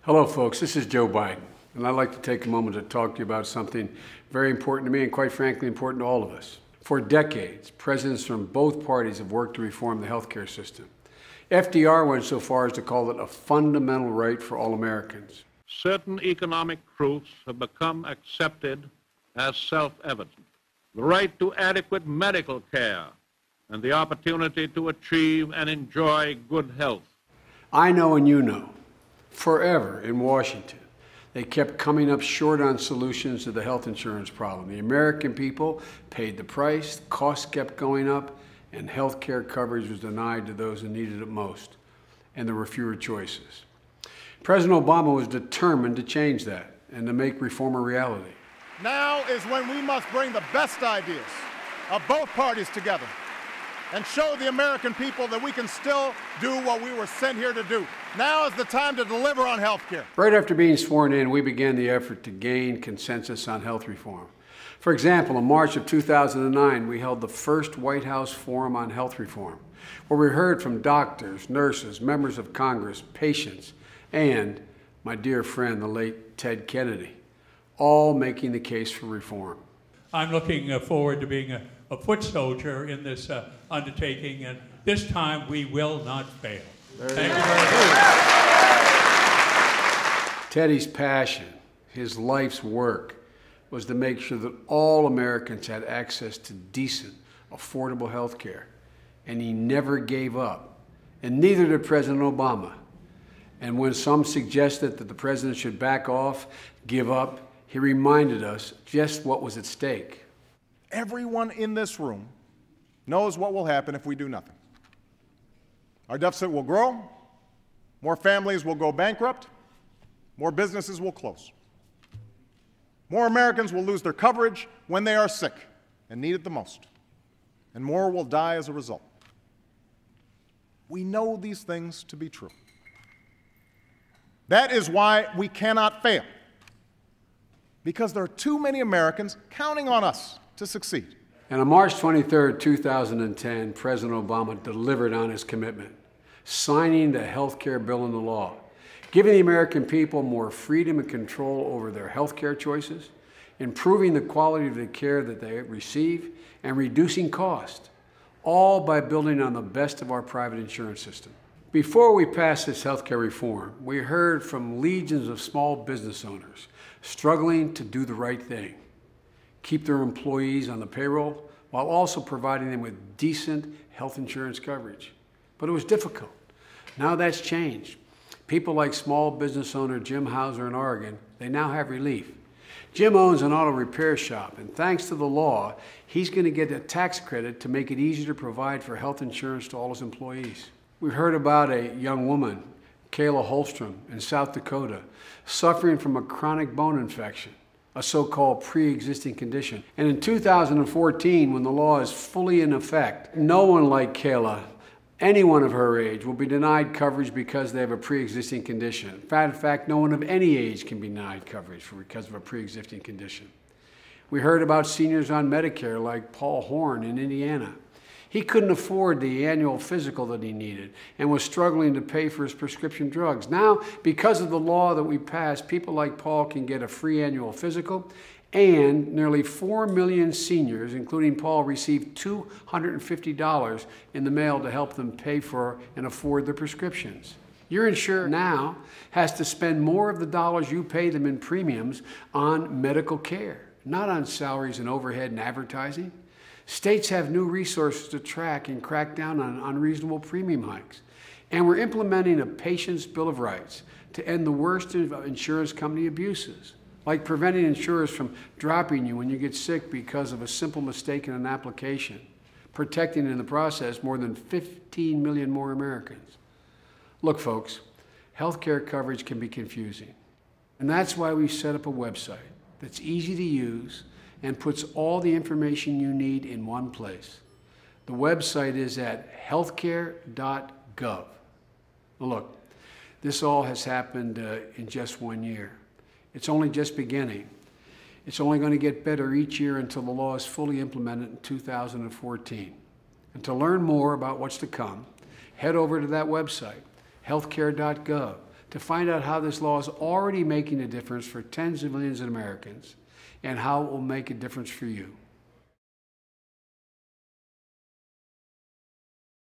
Hello, folks. This is Joe Biden, and I'd like to take a moment to talk to you about something very important to me and, quite frankly, important to all of us. For decades, presidents from both parties have worked to reform the healthcare system. FDR went so far as to call it a fundamental right for all Americans. Certain economic truths have become accepted as self-evident. The right to adequate medical care and the opportunity to achieve and enjoy good health. I know and you know, forever in Washington, they kept coming up short on solutions to the health insurance problem. The American people paid the price, costs kept going up, and health care coverage was denied to those who needed it most, and there were fewer choices. President Obama was determined to change that and to make reform a reality. Now is when we must bring the best ideas of both parties together and show the American people that we can still do what we were sent here to do. Now is the time to deliver on health care. Right after being sworn in, we began the effort to gain consensus on health reform. For example, in March of 2009, we held the first White House Forum on Health Reform, where we heard from doctors, nurses, members of Congress, patients, and my dear friend, the late Ted Kennedy, all making the case for reform. I'm looking forward to being a foot soldier in this undertaking, and this time we will not fail. Thank you very much. Teddy's passion, his life's work, was to make sure that all Americans had access to decent, affordable health care. And he never gave up, and neither did President Obama. And when some suggested that the president should back off, give up, he reminded us just what was at stake. Everyone in this room knows what will happen if we do nothing. Our deficit will grow, more families will go bankrupt, more businesses will close. More Americans will lose their coverage when they are sick and need it the most, and more will die as a result. We know these things to be true. That is why we cannot fail, because there are too many Americans counting on us to succeed. And on March 23, 2010, President Obama delivered on his commitment, signing the health care bill into law, giving the American people more freedom and control over their health care choices, improving the quality of the care that they receive, and reducing cost, all by building on the best of our private insurance system. Before we passed this health care reform, we heard from legions of small business owners struggling to do the right thing, keep their employees on the payroll while also providing them with decent health insurance coverage. But it was difficult. Now that's changed. People like small business owner Jim Hauser in Oregon, they now have relief. Jim owns an auto repair shop, and thanks to the law, he's going to get a tax credit to make it easier to provide for health insurance to all his employees. We heard about a young woman, Kayla Holstrom, in South Dakota, suffering from a chronic bone infection, a so-called pre-existing condition. And in 2014, when the law is fully in effect, no one like Kayla, anyone of her age, will be denied coverage because they have a pre-existing condition. In fact, no one of any age can be denied coverage because of a pre-existing condition. We heard about seniors on Medicare like Paul Horn in Indiana. He couldn't afford the annual physical that he needed and was struggling to pay for his prescription drugs. Now, because of the law that we passed, people like Paul can get a free annual physical, and nearly 4 million seniors, including Paul, received $250 in the mail to help them pay for and afford their prescriptions. Your insurer now has to spend more of the dollars you pay them in premiums on medical care, not on salaries and overhead and advertising. States have new resources to track and crack down on unreasonable premium hikes. And we're implementing a patient's bill of rights to end the worst of insurance company abuses, like preventing insurers from dropping you when you get sick because of a simple mistake in an application, protecting in the process more than 15 million more Americans. Look, folks, healthcare coverage can be confusing. And that's why we set up a website that's easy to use and puts all the information you need in one place. The website is at healthcare.gov. Now look, this all has happened in just 1 year. It's only just beginning. It's only going to get better each year until the law is fully implemented in 2014. And to learn more about what's to come, head over to that website, healthcare.gov, to find out how this law is already making a difference for tens of millions of Americans and how it will make a difference for you.